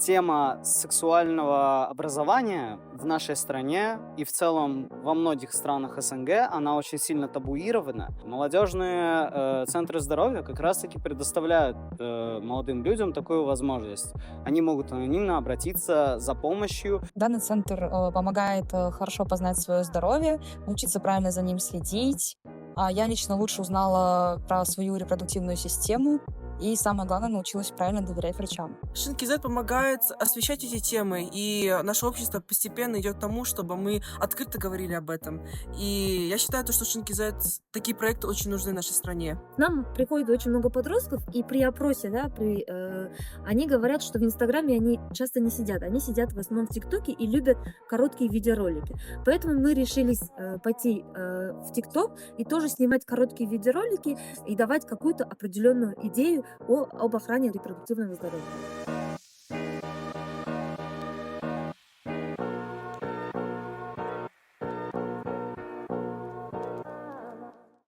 тема сексуального образования в нашей стране и в целом во многих странах СНГ, она очень сильно табуирована. Молодежные центры здоровья как раз-таки предоставляют молодым людям такую возможность. Они могут анонимно обратиться за помощью. Данный центр помогает хорошо познать свое здоровье, научиться правильно за ним следить. Я лично лучше узнала про свою репродуктивную систему и, самое главное, научилась правильно доверять врачам. Шинки Z помогает освещать эти темы, и наше общество постепенно идет к тому, чтобы мы открыто говорили об этом. И я считаю, что Шинки Z такие проекты очень нужны нашей стране. К нам приходит очень много подростков, и при опросе, да, они говорят, что в Инстаграме они часто не сидят. Они сидят в основном в ТикТоке и любят короткие видеоролики. Поэтому мы решились пойти в ТикТок и тоже снимать короткие видеоролики и давать какую-то определенную идею об охране репродуктивного здоровья.